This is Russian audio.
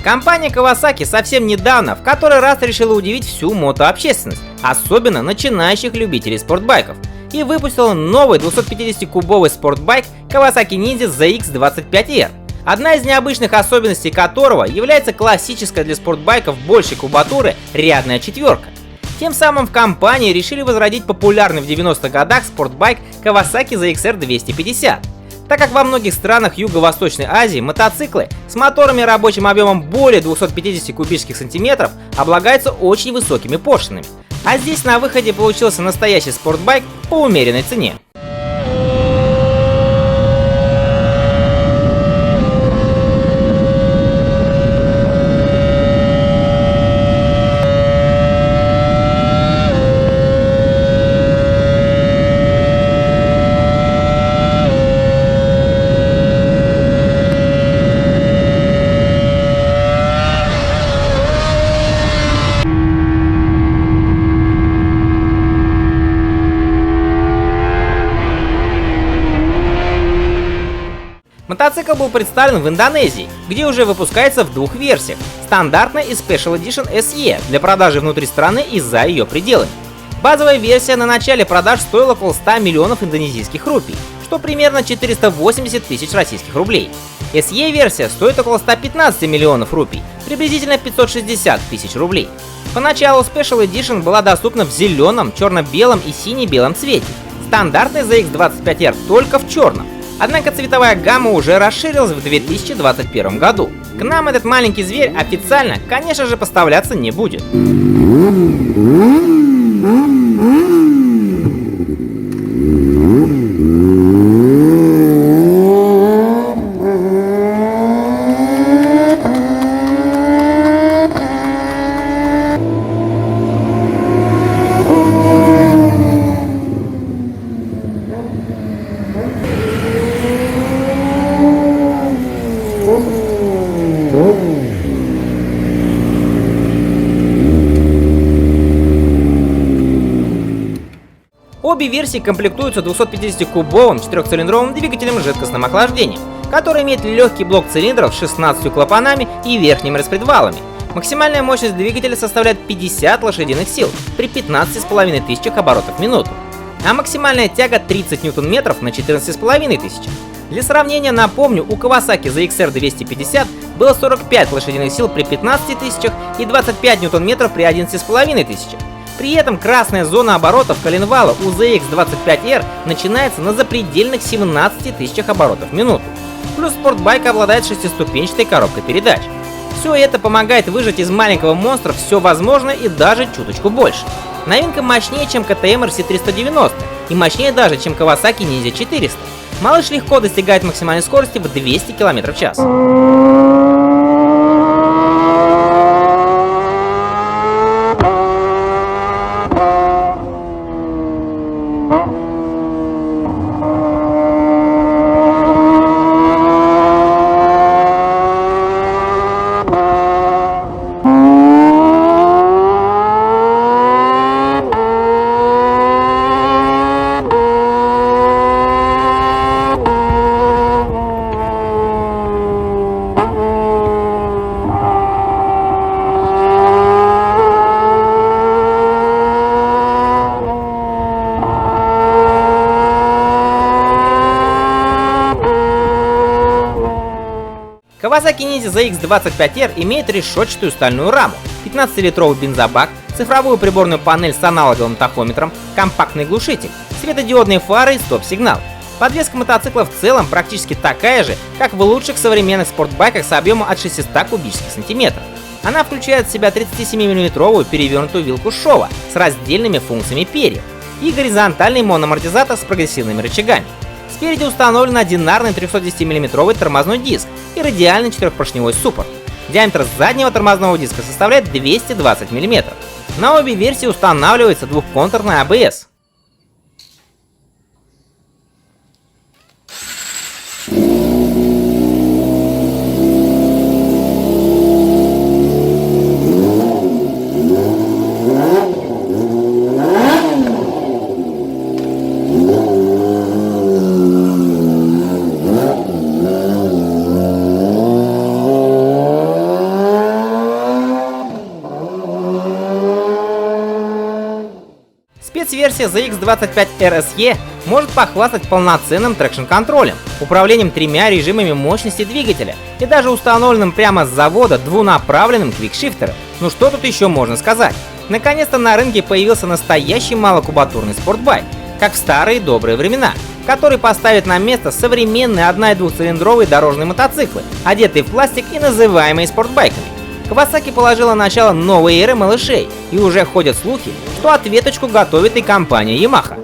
Компания Kawasaki совсем недавно в который раз решила удивить всю мотообщественность, особенно начинающих любителей спортбайков, и выпустила новый 250-кубовый спортбайк Kawasaki Ninja ZX25R, одна из необычных особенностей которого является классическая для спортбайков большей кубатуры рядная четверка. Тем самым в компании решили возродить популярный в 90-х годах спортбайк Kawasaki ZX-R 250. Так как во многих странах Юго-Восточной Азии мотоциклы с моторами рабочим объемом более 250 кубических сантиметров облагаются очень высокими пошлинами. А здесь на выходе получился настоящий спортбайк по умеренной цене. Мотоцикл был представлен в Индонезии, где уже выпускается в двух версиях – стандартная и Special Edition SE для продажи внутри страны и за ее пределами. Базовая версия на начале продаж стоила около 100 миллионов индонезийских рупий, что примерно 480 тысяч российских рублей. SE-версия стоит около 115 миллионов рупий, приблизительно 560 тысяч рублей. Поначалу Special Edition была доступна в зеленом, черно-белом и сине-белом цвете, стандартный ZX25R только в черном. Однако цветовая гамма уже расширилась в 2021 году. К нам этот маленький зверь официально, конечно же, поставляться не будет. Обе версии комплектуются 250-кубовым 4-цилиндровым двигателем с жидкостным охлаждением, который имеет легкий блок цилиндров с 16 клапанами и верхними распредвалами. Максимальная мощность двигателя составляет 50 лошадиных сил при 15,5 тысячах оборотов в минуту, а максимальная тяга 30 ньютон-метров на 14,5 тысячах. Для сравнения напомню, у Kawasaki ZX-R 250 было 45 лошадиных сил при 15 тысячах и 25 ньютон-метров при 11,5 тысячах. При этом красная зона оборотов коленвала у ZX25R начинается на запредельных 17 тысячах оборотов в минуту. Плюс спортбайк обладает шестиступенчатой коробкой передач. Все это помогает выжать из маленького монстра все возможное и даже чуточку больше. Новинка мощнее, чем KTM RC390 и мощнее даже, чем Kawasaki Ninja 400. Малыш легко достигает максимальной скорости в 200 км в час. Kawasaki Ninja ZX25R имеет решетчатую стальную раму, 15-литровый бензобак, цифровую приборную панель с аналоговым тахометром, компактный глушитель, светодиодные фары и стоп-сигнал. Подвеска мотоцикла в целом практически такая же, как в лучших современных спортбайках с объемом от 600 кубических сантиметров. Она включает в себя 37-мм перевернутую вилку Шова с раздельными функциями перьев и горизонтальный моноамортизатор с прогрессивными рычагами. Спереди установлен одинарный 310-мм тормозной диск и радиальный 4-поршневой суппорт. Диаметр заднего тормозного диска составляет 220 мм. На обе версии устанавливается двухконтурный ABS. Спецверсия ZX25 RSE может похвастать полноценным трекшн-контролем, управлением 3 режимами мощности двигателя и даже установленным прямо с завода двунаправленным квикшифтером. Ну что тут еще можно сказать? Наконец-то на рынке появился настоящий малокубатурный спортбайк, как в старые добрые времена, который поставит на место современные 1- и 2-цилиндровые дорожные мотоциклы, одетые в пластик и называемые спортбайками. Kawasaki положила начало новой эры малышей, и уже ходят слухи, что ответочку готовит и компания Yamaha.